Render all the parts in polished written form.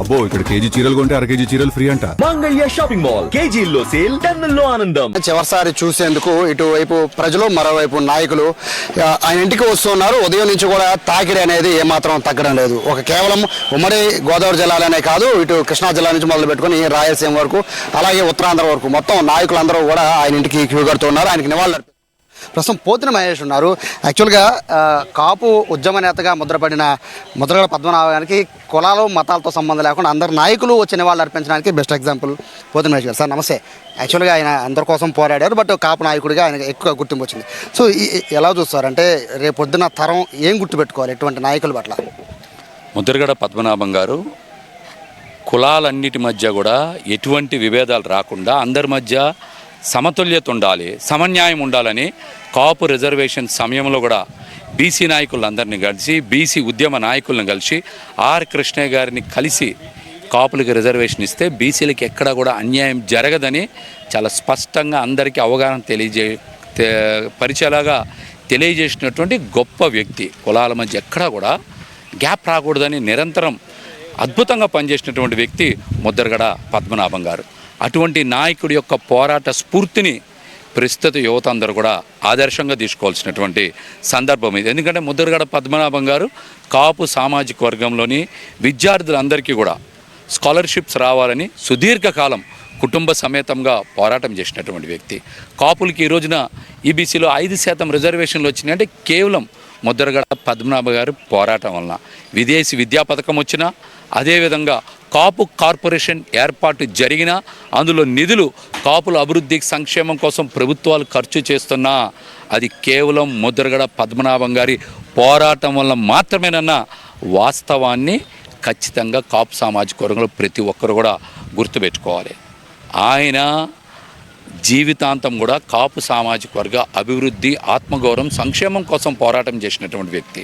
అబ్బో ఇక్కడ కేజీ చీరలు కొంటే అర కేజీ చీరలు ఫ్రీ అంట. మంగళ్య షాపింగ్ మాల్, కేజీల్లో సేల్, టన్నుల్లో ఆనందం. చివరిసారి చూసేందుకు ఇటువైపు ప్రజలు, మరోవైపు నాయకులు ఆయన ఇంటికి వస్తున్నారు. ఉదయం నుంచి కూడా తాకిడి అనేది ఏమాత్రం తగ్గడం లేదు. కేవలం ఉమ్మడి గోదావరి జిల్లాలోనే కాదు, ఇటు కృష్ణా జిల్లా నుంచి మొదలు పెట్టుకుని రాయలసీమ వరకు, అలాగే ఉత్తరాంధ్ర వరకు మొత్తం నాయకులందరూ కూడా ఆయన ఇంటికి క్యూ కడుతున్నారు. ఆయనకి నివాళులు ప్రస్తుతం పోతిన మహేష్ ఉన్నారు. యాక్చువల్గా కాపు ఉద్యమ నేతగా ముద్రగడ పద్మనాభానికి కులాలు మతాలతో సంబంధం లేకుండా అందరు నాయకులు వచ్చి నివాళులు అర్పించడానికి బెస్ట్ ఎగ్జాంపుల్ పోతిన మహేష్ గారు. సార్ నమస్తే. యాక్చువల్గా ఆయన అందరి కోసం పోరాడారు, బట్ కాపు నాయకుడిగా ఆయన ఎక్కువ గుర్తింపు వచ్చింది. సో ఎలా చూస్తారంటే రేపు పొద్దున్న తరం ఏం గుర్తుపెట్టుకోవాలి ఎటువంటి నాయకుల పట్ల? ముద్రగడ పద్మనాభం గారు కులాలన్నిటి మధ్య కూడా ఎటువంటి విభేదాలు రాకుండా అందరి మధ్య సమతుల్యత ఉండాలి, సమన్యాయం ఉండాలని కాపు రిజర్వేషన్ సమయంలో కూడా బీసీ నాయకులందరినీ కలిసి, బీసీ ఉద్యమ నాయకులను కలిసి ఆర్ కృష్ణయ్య గారిని కలిసి కాపులకి రిజర్వేషన్ ఇస్తే బీసీలకి ఎక్కడా కూడా అన్యాయం జరగదని చాలా స్పష్టంగా అందరికీ అవగాహన పరిచేలాగా తెలియజేసినటువంటి గొప్ప వ్యక్తి. కులాల మధ్య ఎక్కడా కూడా గ్యాప్ రాకూడదని నిరంతరం అద్భుతంగా పనిచేసినటువంటి వ్యక్తి ముద్రగడ పద్మనాభం గారు. అటువంటి నాయకుడి యొక్క పోరాట స్ఫూర్తిని ప్రస్తుత యువత అందరూ కూడా ఆదర్శంగా తీసుకోవాల్సినటువంటి సందర్భం ఇది. ఎందుకంటే ముద్రగడ పద్మనాభం గారు కాపు సామాజిక వర్గంలోని విద్యార్థులందరికీ కూడా స్కాలర్షిప్స్ రావాలని సుదీర్ఘకాలం కుటుంబ సమేతంగా పోరాటం చేసినటువంటి వ్యక్తి. కాపులకి ఈ రోజున ఈబీసీలో 5% రిజర్వేషన్లు వచ్చినాయి అంటే కేవలం ముద్రగడ పద్మనాభ గారు పోరాటం వలన. విదేశీ విద్యా పథకం వచ్చినా, అదేవిధంగా కాపు కార్పొరేషన్ ఏర్పాటు జరిగినా అందులో నిధులు కాపుల అభివృద్ధి సంక్షేమం కోసం ప్రభుత్వాలు ఖర్చు చేస్తున్నా అది కేవలం ముద్రగడ పద్మనాభం గారి పోరాటం వల్ల మాత్రమేనన్న వాస్తవాన్ని ఖచ్చితంగా కాపు సామాజిక వర్గంలో ప్రతి ఒక్కరు కూడా గుర్తుపెట్టుకోవాలి. ఆయన జీవితాంతం కూడా కాపు సామాజిక వర్గ అభివృద్ధి, ఆత్మగౌరవం, సంక్షేమం కోసం పోరాటం చేసినటువంటి వ్యక్తి.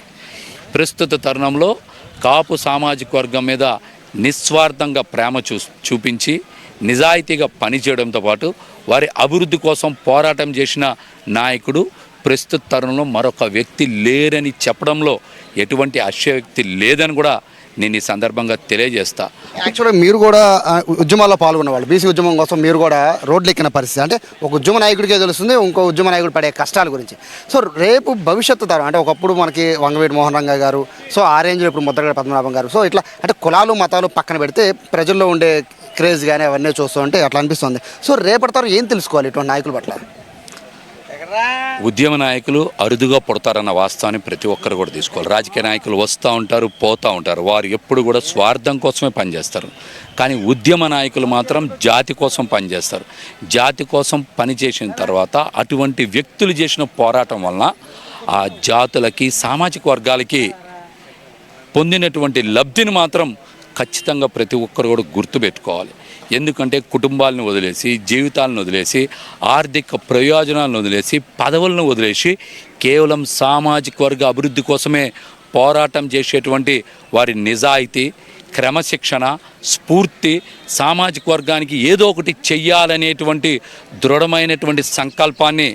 ప్రస్తుత తరుణంలో కాపు సామాజిక వర్గం మీద నిస్వార్థంగా ప్రేమ చూపించి నిజాయితీగా పనిచేయడంతో పాటు వారి అభివృద్ధి కోసం పోరాటం చేసిన నాయకుడు ప్రస్తుత తరుణంలో మరొక వ్యక్తి లేరని చెప్పడంలో ఎటువంటి అతిశయోక్తి లేదని కూడా నేను ఈ సందర్భంగా తెలియజేస్తా. యాక్చువల్గా మీరు కూడా ఉద్యమాల్లో పాల్గొన్న వాళ్ళు, బీసీ ఉద్యమం కోసం మీరు కూడా రోడ్లు ఎక్కిన పరిస్థితి. అంటే ఒక ఉద్యమ నాయకుడికే తెలుస్తుంది ఇంకో ఉద్యమ నాయకుడు పడే కష్టాల గురించి. సో రేపు భవిష్యత్తు తరం అంటే ఒకప్పుడు మనకి వంగవీటి మోహన్ రంగా గారు, సో ఆ రేంజ్లో ఇప్పుడు ముద్రగడ పద్మనాభం గారు, సో ఇట్లా అంటే కులాలు మతాలు పక్కన పెడితే ప్రజల్లో ఉండే క్రేజ్ కానీ అవన్నీ చూస్తూ ఉంటే అట్లా అనిపిస్తుంది. సో రేపటి తరం ఏం తెలుసుకోవాలి ఇటువంటి నాయకుల పట్ల? ఉద్యమ నాయకులు అరుదుగా పుడతారన్న వాస్తవాన్ని ప్రతి ఒక్కరు కూడా తీసుకోవాలి. రాజకీయ నాయకులు వస్తూ ఉంటారు, పోతూ ఉంటారు, వారు ఎప్పుడు కూడా స్వార్థం కోసమే పనిచేస్తారు. కానీ ఉద్యమ నాయకులు మాత్రం జాతి కోసం పనిచేస్తారు. జాతి కోసం పనిచేసిన తర్వాత అటువంటి వ్యక్తులు చేసిన పోరాటం వలన ఆ జాతులకి, సామాజిక వర్గాలకి పొందినటువంటి లబ్ధిని మాత్రం ఖచ్చితంగా ప్రతి ఒక్కరు కూడా గుర్తుపెట్టుకోవాలి. ఎందుకంటే కుటుంబాలను వదిలేసి, జీవితాలను వదిలేసి, ఆర్థిక ప్రయోజనాలను వదిలేసి, పదవులను వదిలేసి కేవలం సామాజిక వర్గ అభివృద్ధి కోసమే పోరాటం చేసేటువంటి వారి నిజాయితీ, క్రమశిక్షణ, స్ఫూర్తి, సామాజిక వర్గానికి ఏదో ఒకటి చెయ్యాలనేటువంటి దృఢమైనటువంటి సంకల్పాన్ని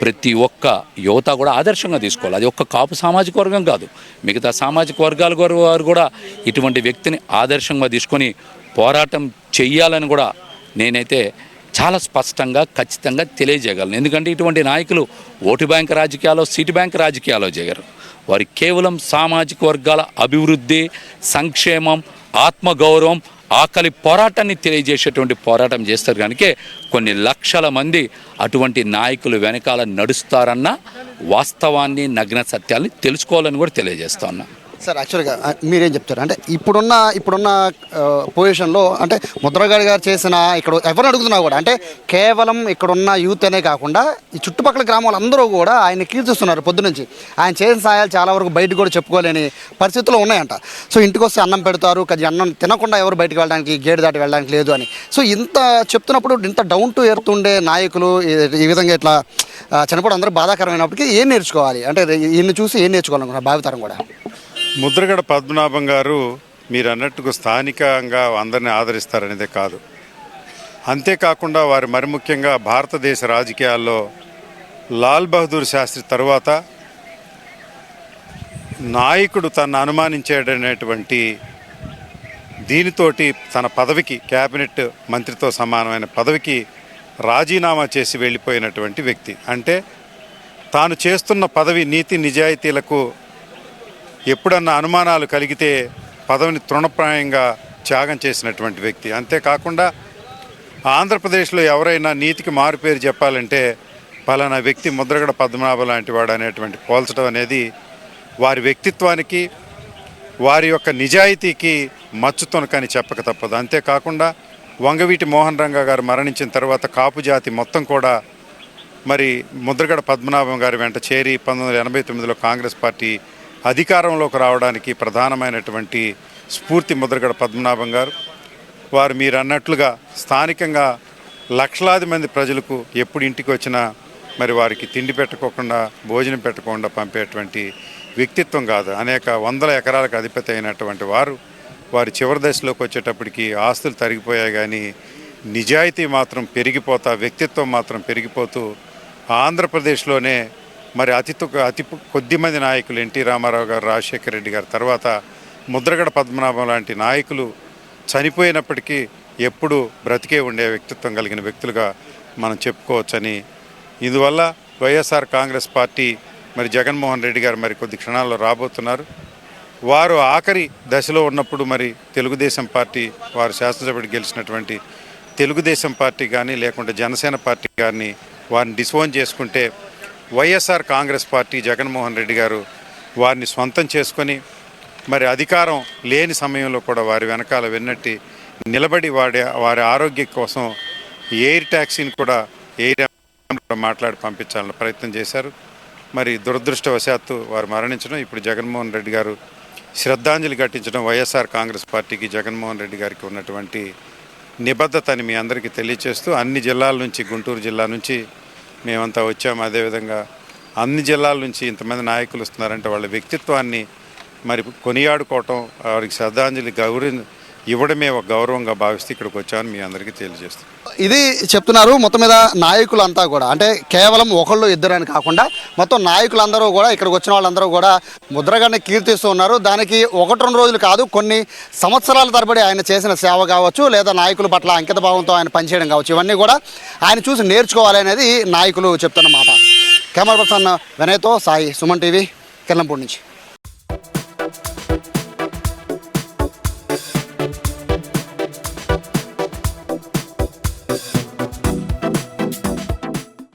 ప్రతి ఒక్క యువత కూడా ఆదర్శంగా తీసుకోవాలి. అది ఒక్క కాపు సామాజిక వర్గం కాదు, మిగతా సామాజిక వర్గాల వారు కూడా ఇటువంటి వ్యక్తిని ఆదర్శంగా తీసుకొని పోరాటం చెయ్యాలని కూడా నేనైతే చాలా స్పష్టంగా ఖచ్చితంగా తెలియజేయగలను. ఎందుకంటే ఇటువంటి నాయకులు ఓటు బ్యాంక్ రాజకీయాలు, సీటు బ్యాంక్ రాజకీయాలు చేయరు. వారు కేవలం సామాజిక వర్గాల అభివృద్ధి, సంక్షేమం, ఆత్మగౌరవం, ఆకలి పోరాటాన్ని తెలియజేసేటువంటి పోరాటం చేస్తారు. కనుక కొన్ని లక్షల మంది అటువంటి నాయకులు వెనకాల నడుస్తారన్న వాస్తవాన్ని, నగ్న సత్యాన్ని తెలుసుకోవాలని కూడా తెలియజేస్తా ఉన్నా. సార్ యాక్చువల్గా మీరేం చెప్తారు అంటే ఇప్పుడున్న పొజిషన్లో అంటే ముద్రగడ గారు చేసిన ఇక్కడ ఎవరు అడుగుతున్నా కూడా అంటే కేవలం ఇక్కడున్న యూత్ అనే కాకుండా ఈ చుట్టుపక్కల గ్రామాలు అందరూ కూడా ఆయన కీర్తిస్తున్నారు. పొద్దునుంచి ఆయన చేసిన సాయాలు చాలా వరకు బయటకు కూడా చెప్పుకోలేని పరిస్థితుల్లో ఉన్నాయంట. సో ఇంటికి వస్తే అన్నం పెడతారు, అన్నం తినకుండా ఎవరు బయటకు వెళ్ళడానికి, గేటు దాటి వెళ్ళడానికి లేదు అని. సో ఇంత చెప్తున్నప్పుడు ఇంత డౌన్ టు ఎర్త్ ఉండే నాయకులు ఈ విధంగా ఇట్లా చనిపోవడం అందరూ బాధాకరమైనప్పటికీ ఏం నేర్చుకోవాలి అంటే ఈయన్ని చూసి ఏం నేర్చుకోవాలనుకున్నారు భావితరం కూడా? ముద్రగడ పద్మనాభం గారు మీరు అన్నట్టుగా స్థానికంగా అందరినీ ఆదరిస్తారనేదే కాదు, అంతేకాకుండా వారు మరి ముఖ్యంగా భారతదేశ రాజకీయాల్లో లాల్ బహదూర్ శాస్త్రి తరువాత నాయకుడు తను అనుమానించేటటువంటి దీనితోటి తన పదవికి క్యాబినెట్ మంత్రితో సమానమైన పదవికి రాజీనామా చేసి వెళ్ళిపోయినటువంటి వ్యక్తి. అంటే తాను చేస్తున్న పదవి నీతి నిజాయితీలకు ఎప్పుడన్నా అనుమానాలు కలిగితే పదవిని తృణప్రాయంగా త్యాగం చేసినటువంటి వ్యక్తి. అంతేకాకుండా ఆంధ్రప్రదేశ్లో ఎవరైనా నీతికి మారుపేరు చెప్పాలంటే పలానా వ్యక్తి ముద్రగడ పద్మనాభం లాంటి వాడు అనేటువంటి పోల్చడం అనేది వారి వ్యక్తిత్వానికి వారి యొక్క నిజాయితీకి మచ్చుతొనకని చెప్పక తప్పదు. అంతేకాకుండా వంగవీటి మోహన్ రంగా గారు మరణించిన తర్వాత కాపు జాతి మొత్తం కూడా మరి ముద్రగడ పద్మనాభం గారి వెంట చేరి 1989లో కాంగ్రెస్ పార్టీ అధికారంలోకి రావడానికి ప్రధానమైనటువంటి స్ఫూర్తి ముద్రగడ పద్మనాభం గారు. వారు మీరు అన్నట్లుగా స్థానికంగా లక్షలాది మంది ప్రజలకు ఎప్పుడు ఇంటికి వచ్చినా మరి వారికి తిండి పెట్టుకోకుండా భోజనం పెట్టకుండా పంపేటువంటి వ్యక్తిత్వం కాదు. అనేక వందల ఎకరాలకు అధిపతి అయినటువంటి వారి చివరి దశలోకి వచ్చేటప్పటికి ఆస్తులు తరిగిపోయాయి కానీ నిజాయితీ మాత్రం పెరిగిపోతా, వ్యక్తిత్వం మాత్రం పెరిగిపోతూ ఆంధ్రప్రదేశ్లోనే మరి అతి కొద్ది మంది నాయకులు ఎన్టీ రామారావు గారు, రాజశేఖర రెడ్డి గారు తర్వాత ముద్రగడ పద్మనాభం లాంటి నాయకులు చనిపోయినప్పటికీ ఎప్పుడూ బ్రతికే ఉండే వ్యక్తిత్వం కలిగిన వ్యక్తులుగా మనం చెప్పుకోవచ్చని. ఇందువల్ల వైఎస్ఆర్ కాంగ్రెస్ పార్టీ మరి జగన్మోహన్ రెడ్డి గారు మరి కొద్ది క్షణాల్లో రాబోతున్నారు. వారు ఆఖరి దశలో ఉన్నప్పుడు మరి తెలుగుదేశం పార్టీ వారు శాసనసభ్యుడు గెలిచినటువంటి తెలుగుదేశం పార్టీ కానీ లేకుంటే జనసేన పార్టీ కానీ వారిని డిసోన్ చేసుకుంటే వైఎస్ఆర్ కాంగ్రెస్ పార్టీ జగన్మోహన్ రెడ్డి గారు వారిని స్వంతం చేసుకొని మరి అధికారం లేని సమయంలో కూడా వారి వెనకాల వెన్నట్టి నిలబడి వారి ఆరోగ్యం కోసం ఎయిర్ ట్యాక్సీని కూడా మాట్లాడి పంపించాలని ప్రయత్నం చేశారు. మరి దురదృష్టవశాత్తు వారు మరణించడం, ఇప్పుడు జగన్మోహన్ రెడ్డి గారు శ్రద్ధాంజలి ఘటించడం వైఎస్ఆర్ కాంగ్రెస్ పార్టీకి జగన్మోహన్ రెడ్డి గారికి ఉన్నటువంటి నిబద్ధతని మీ అందరికీ తెలియచేస్తూ అన్ని జిల్లాల నుంచి, గుంటూరు జిల్లా నుంచి మేమంతా వచ్చాము. అదేవిధంగా అన్ని జిల్లాల నుంచి ఇంతమంది నాయకులు వస్తున్నారంటే వాళ్ళ వ్యక్తిత్వాన్ని మరి కొనియాడుకోవటం, వారికి శ్రద్ధాంజలి ఇవ్వడమే ఒక గౌరవంగా భావిస్తూ ఇక్కడికి వచ్చామని మీ అందరికీ తెలియజేస్తాం. ఇది చెప్తున్నారు. మొత్తం మీద నాయకులంతా కూడా అంటే కేవలం ఒకళ్ళు ఇద్దరు అని కాకుండా మొత్తం నాయకులందరూ కూడా ఇక్కడికి వచ్చిన వాళ్ళందరూ కూడా ముద్రగడని కీర్తిస్తూ ఉన్నారు. దానికి 1-2 రోజులు కాదు, కొన్ని సంవత్సరాల తరబడి ఆయన చేసిన సేవ కావచ్చు, లేదా నాయకుల పట్ల అంకిత భావంతో ఆయన పనిచేయడం కావచ్చు, ఇవన్నీ కూడా ఆయన చూసి నేర్చుకోవాలనేది నాయకులు చెప్తున్న మాట. కెమెరా పర్సన్ వినయ్తో సాయి, సుమన్ టీవీ, కిర్లంపూడి నుంచి.